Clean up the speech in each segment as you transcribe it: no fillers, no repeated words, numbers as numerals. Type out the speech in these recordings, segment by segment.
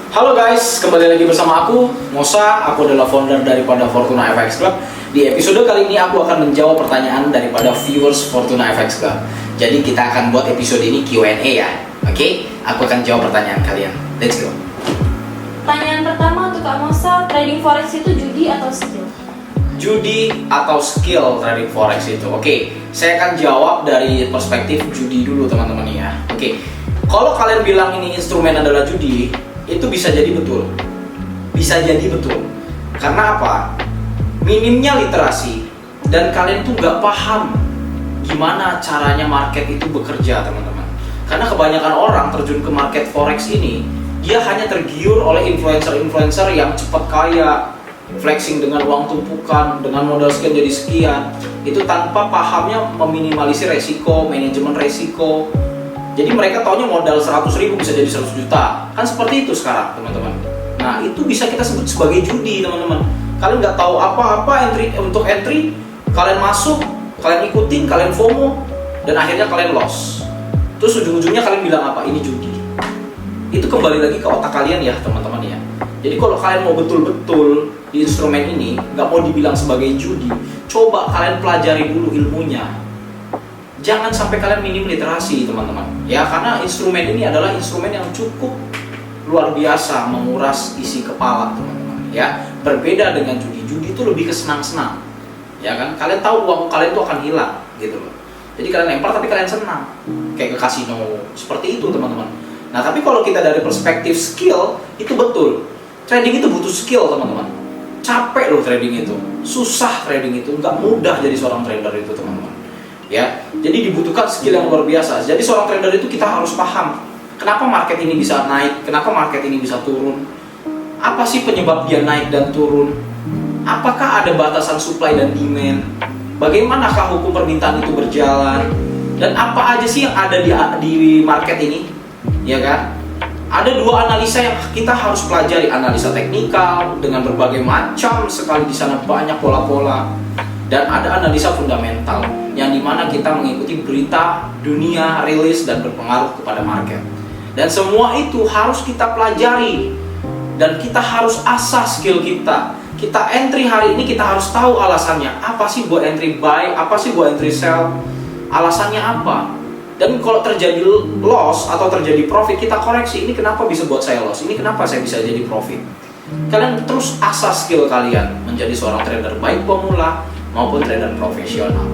Halo guys, kembali lagi bersama aku, Mosa. Aku adalah founder daripada Fortuna FX Club. Di episode kali ini aku akan menjawab pertanyaan daripada viewers Fortuna FX Club. Jadi kita akan buat episode ini Q&A ya. Oke, aku akan jawab pertanyaan kalian. Let's go. Pertanyaan pertama untuk Kak Mosa, trading forex itu judi atau skill? Judi atau skill trading forex itu? Oke, saya akan jawab dari perspektif judi dulu teman-teman ya. Oke, kalau kalian bilang ini instrumen adalah judi, itu bisa jadi betul. Bisa jadi betul. Karena apa? Minimnya literasi dan kalian tuh nggak paham gimana caranya market itu bekerja, teman-teman. Karena kebanyakan orang terjun ke market forex ini, dia hanya tergiur oleh influencer-influencer yang cepat kaya, flexing dengan uang tumpukan, dengan modal sekian jadi sekian. Itu tanpa pahamnya meminimalisir resiko, manajemen resiko. Jadi mereka taunya modal 100.000 bisa jadi 100 juta. Kan seperti itu sekarang, teman-teman. Nah, itu bisa kita sebut sebagai judi, teman-teman. Kalian nggak tahu apa-apa entry, kalian masuk, kalian ikutin, kalian FOMO, dan akhirnya kalian loss. Terus ujung-ujungnya kalian bilang apa? Ini judi. Itu kembali lagi ke otak kalian ya, teman-teman ya. Jadi kalau kalian mau betul-betul di instrumen ini, nggak mau dibilang sebagai judi, coba kalian pelajari dulu ilmunya. Jangan sampai kalian minim literasi, teman-teman. Ya, karena instrumen ini adalah instrumen yang cukup luar biasa menguras isi kepala, teman-teman. Ya, berbeda dengan judi. Judi itu lebih ke senang-senang. Ya kan? Kalian tahu uang kalian itu akan hilang, gitu loh. Jadi kalian lempar tapi kalian senang. Kayak ke kasino. Seperti itu, teman-teman. Nah, tapi kalau kita dari perspektif skill, itu betul. Trading itu butuh skill, teman-teman. Capek loh trading itu. Susah trading itu. Nggak mudah jadi seorang trader itu, teman-teman. Ya, jadi dibutuhkan skill yang luar biasa. Jadi seorang trader itu kita harus paham kenapa market ini bisa naik, kenapa market ini bisa turun, apa sih penyebab dia naik dan turun, apakah ada batasan supply dan demand, bagaimanakah hukum permintaan itu berjalan, dan apa aja sih yang ada di market ini, ya kan? Ada dua analisa yang kita harus pelajari, analisa teknikal dengan berbagai macam sekali di sana banyak pola-pola. Dan ada analisa fundamental yang dimana kita mengikuti berita dunia, rilis, dan berpengaruh kepada market. Dan semua itu harus kita pelajari dan kita harus asah skill kita. Kita entry hari ini kita harus tahu alasannya. Apa sih buat entry buy, apa sih buat entry sell, alasannya apa. Dan kalau terjadi loss atau terjadi profit, kita koreksi, ini kenapa bisa buat saya loss, ini kenapa saya bisa jadi profit. Kalian terus asah skill kalian menjadi seorang trader baik pemula maupun trader profesional.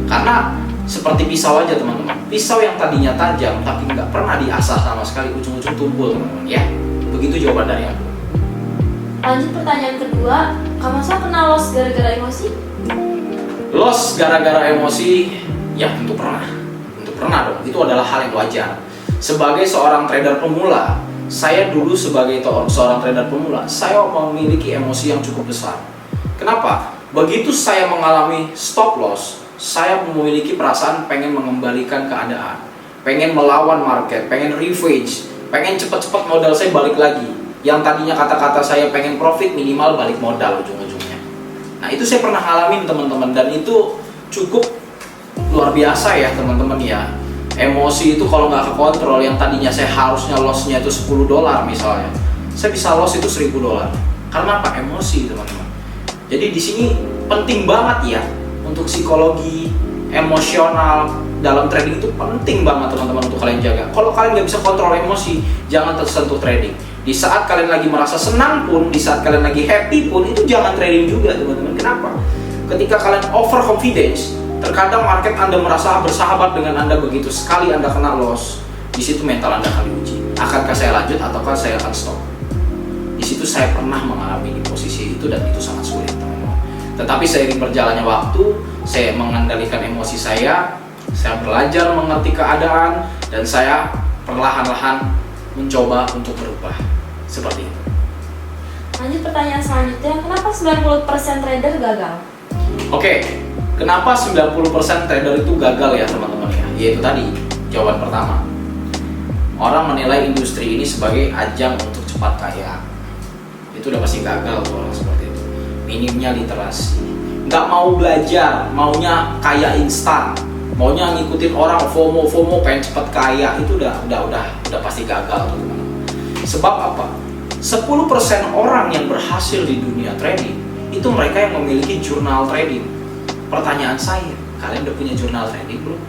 Karena seperti pisau aja, teman-teman. Pisau yang tadinya tajam tapi nggak pernah diasah sama sekali, ujung-ujung tumpul, teman-teman ya. Begitu jawaban dari aku. Lanjut pertanyaan kedua, Kak Mosa pernah loss gara-gara emosi? Loss gara-gara emosi? Ya tentu pernah. Tentu pernah dong. Itu adalah hal yang wajar. Sebagai seorang trader pemula, saya dulu sebagai seorang trader pemula, saya memiliki emosi yang cukup besar. Kenapa? Begitu saya mengalami stop loss, saya memiliki perasaan pengen mengembalikan keadaan, pengen melawan market, pengen revenge, pengen cepat-cepat modal saya balik lagi. Yang tadinya kata-kata saya pengen profit, minimal balik modal ujung-ujungnya. Nah, itu saya pernah ngalamin, teman-teman, dan itu cukup luar biasa ya, teman-teman ya. Emosi itu kalau nggak kekontrol, yang tadinya saya harusnya lossnya itu $10 misalnya, saya bisa loss itu $1.000. Karena apa? Emosi, teman-teman. Jadi di sini penting banget ya untuk psikologi emosional dalam trading itu penting banget, teman-teman, untuk kalian jaga. Kalau kalian nggak bisa kontrol emosi, jangan tersentuh trading. Di saat kalian lagi merasa senang pun, di saat kalian lagi happy pun, itu jangan trading juga, teman-teman. Kenapa? Ketika kalian over confidence, terkadang market Anda merasa bersahabat dengan Anda, begitu sekali Anda kena loss, di situ mental Anda akan diuji. Akankah saya lanjut ataukah saya akan stop? Di situ saya pernah mengalami di posisi itu dan itu sangat sulit, teman-teman. Tetapi seiring berjalannya waktu, saya mengendalikan emosi saya belajar mengerti keadaan, dan saya perlahan-lahan mencoba untuk berubah. Seperti itu. Lanjut pertanyaan selanjutnya, kenapa 90% trader gagal? Oke, kenapa 90% trader itu gagal ya, teman-teman ya? Yaitu tadi, jawaban pertama. Orang menilai industri ini sebagai ajang untuk cepat kaya. Itu udah pasti gagal tuh orang seperti itu. Minimnya literasi, nggak mau belajar, maunya kaya instan, maunya ngikutin orang, FOMO pengen cepet kaya, itu udah pasti gagal tuh, teman-teman. Sebab apa? 10% orang yang berhasil di dunia trading itu mereka yang memiliki jurnal trading. Pertanyaan saya, kalian udah punya jurnal trading belum?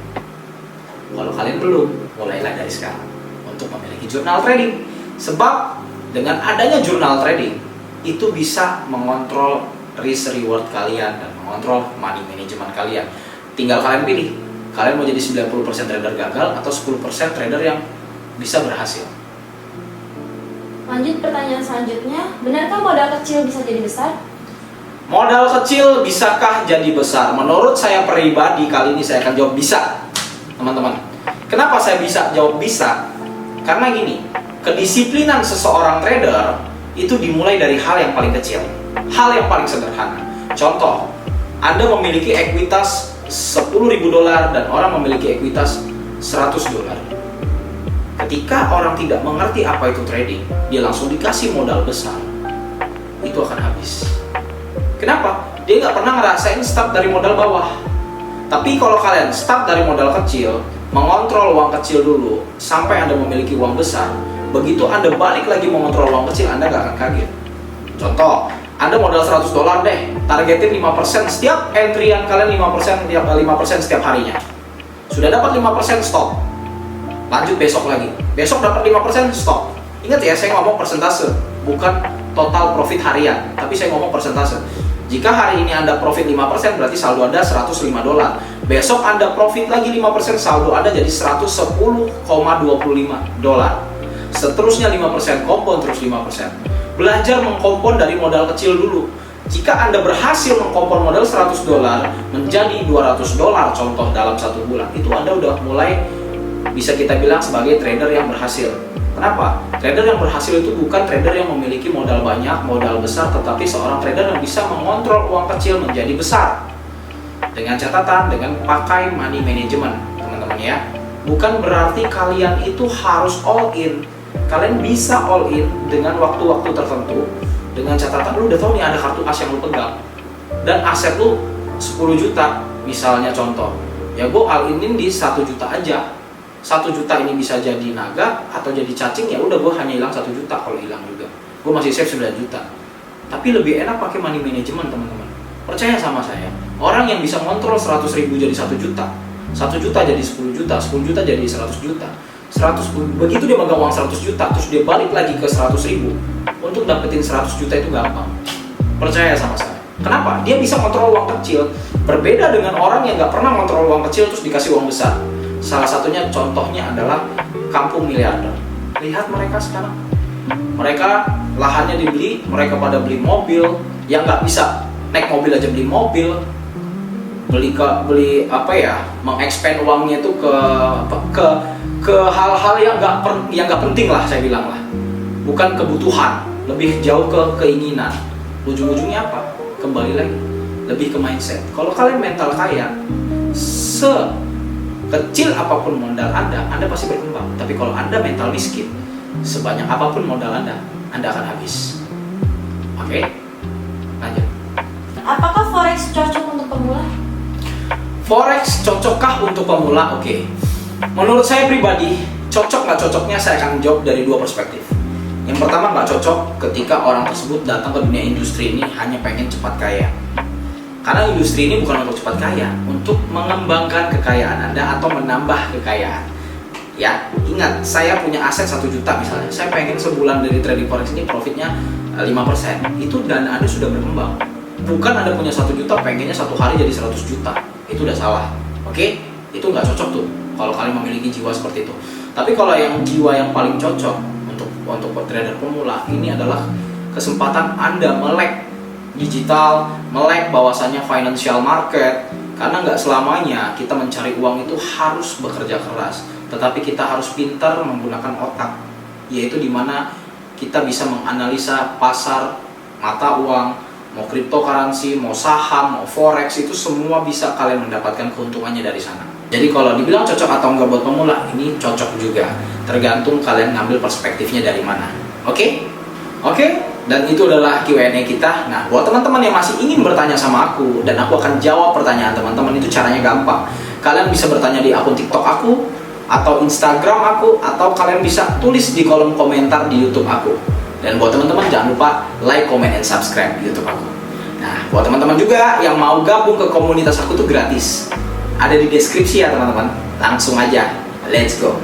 Kalau kalian belum, mulailah dari sekarang untuk memiliki jurnal trading. Sebab dengan adanya jurnal trading itu bisa mengontrol risk reward kalian dan mengontrol money management kalian. Tinggal kalian pilih, kalian mau jadi 90% trader gagal atau 10% trader yang bisa berhasil. Lanjut pertanyaan selanjutnya, benarkah modal kecil bisa jadi besar? Modal kecil bisakah jadi besar? Menurut saya pribadi, kali ini saya akan jawab bisa, teman-teman. Kenapa saya bisa jawab bisa? Karena gini, kedisiplinan seseorang trader itu dimulai dari hal yang paling kecil, hal yang paling sederhana. Contoh, Anda memiliki ekuitas $10.000 dan orang memiliki ekuitas $100. Ketika orang tidak mengerti apa itu trading, dia langsung dikasih modal besar, itu akan habis. Kenapa? Dia nggak pernah ngerasain start dari modal bawah. Tapi kalau kalian start dari modal kecil, mengontrol uang kecil dulu, sampai Anda memiliki uang besar, begitu Anda balik lagi mengontrol uang kecil, Anda nggak akan kaget. Contoh, Anda modal $100 deh, targetin 5%, setiap entryan kalian 5% setiap harinya. Sudah dapat 5%, stop. Lanjut besok lagi, besok dapat 5%, stop. Ingat ya, saya ngomong persentase, bukan total profit harian, tapi saya ngomong persentase. Jika hari ini Anda profit 5%, berarti saldo Anda $105. Besok Anda profit lagi 5%, saldo Anda jadi $110,25. Seterusnya 5%, kompon terus 5%. Belajar mengkompon dari modal kecil dulu. Jika Anda berhasil mengkompon modal $100 menjadi $200 contoh dalam 1 bulan, itu Anda udah mulai bisa kita bilang sebagai trader yang berhasil. Kenapa? Trader yang berhasil itu bukan trader yang memiliki modal banyak, modal besar, tetapi seorang trader yang bisa mengontrol uang kecil menjadi besar. Dengan catatan, dengan pakai money management, teman-teman ya. Bukan berarti kalian itu harus all in. Kalian bisa all in dengan waktu-waktu tertentu. Dengan catatan, lu udah tahu nih ada kartu as yang lu pegang. Dan aset lu 10 juta, misalnya contoh. Ya gue all in di 1 juta aja. 1 juta ini bisa jadi naga atau jadi cacing, ya udah gue hanya hilang 1 juta. Kalau hilang juga gue masih save 9 juta. Tapi lebih enak pakai money management, teman-teman. Percaya sama saya, orang yang bisa ngontrol 100.000 jadi 1 juta, 1 juta jadi 10 juta, 10 juta jadi 100 juta, 100, begitu dia megang uang 100 juta terus dia balik lagi ke 100.000, untuk dapetin 100 juta itu gampang. Percaya sama saya. Kenapa? Dia bisa kontrol uang kecil. Berbeda dengan orang yang nggak pernah kontrol uang kecil terus dikasih uang besar. Salah satunya contohnya adalah kampung miliarder. Lihat mereka sekarang. Mereka lahannya dibeli, mereka pada beli mobil, yang nggak bisa naik mobil aja beli mobil, beli apa ya, mengexpand uangnya itu ke hal-hal yang nggak penting lah, saya bilang lah, bukan kebutuhan, lebih jauh ke keinginan. Ujung-ujungnya apa? Kembali lagi, lebih ke mindset. Kalau kalian mental kaya, kecil apapun modal Anda pasti berkembang. Tapi kalau Anda mental miskin, sebanyak apapun modal Anda akan habis. Oke? Lanjut. Apakah forex cocok untuk pemula? Forex cocokkah untuk pemula? Oke. Menurut saya pribadi, cocok nggak cocoknya saya akan jawab dari 2 perspektif. Yang pertama, nggak cocok ketika orang tersebut datang ke dunia industri ini hanya pengen cepat kaya. Karena industri ini bukan untuk cepat kaya, untuk mengembangkan kekayaan Anda atau menambah kekayaan. Ya, ingat, saya punya aset 1 juta misalnya, saya pengen sebulan dari trading forex ini profitnya 5%. Itu dana Anda sudah berkembang. Bukan Anda punya 1 juta, pengennya 1 hari jadi 100 juta. Itu udah salah. Oke? Itu nggak cocok tuh kalau kalian memiliki jiwa seperti itu. Tapi kalau yang jiwa yang paling cocok untuk trader pemula, ini adalah kesempatan Anda melek digital, melek bahwasanya financial market. Karena nggak selamanya kita mencari uang itu harus bekerja keras, tetapi kita harus pintar menggunakan otak, yaitu dimana kita bisa menganalisa pasar mata uang, mau cryptocurrency, mau saham, mau forex, itu semua bisa kalian mendapatkan keuntungannya dari sana. Jadi kalau dibilang cocok atau enggak buat pemula, ini cocok juga, tergantung kalian ngambil perspektifnya dari mana. Oke? Dan itu adalah Q&A kita. Nah, buat teman-teman yang masih ingin bertanya sama aku dan aku akan jawab pertanyaan teman-teman, itu caranya gampang. Kalian bisa bertanya di akun TikTok aku atau Instagram aku, atau kalian bisa tulis di kolom komentar di YouTube aku. Dan buat teman-teman jangan lupa like, comment, and subscribe di YouTube aku. Nah, buat teman-teman juga yang mau gabung ke komunitas aku tuh gratis. Ada di deskripsi ya teman-teman. Langsung aja, let's go.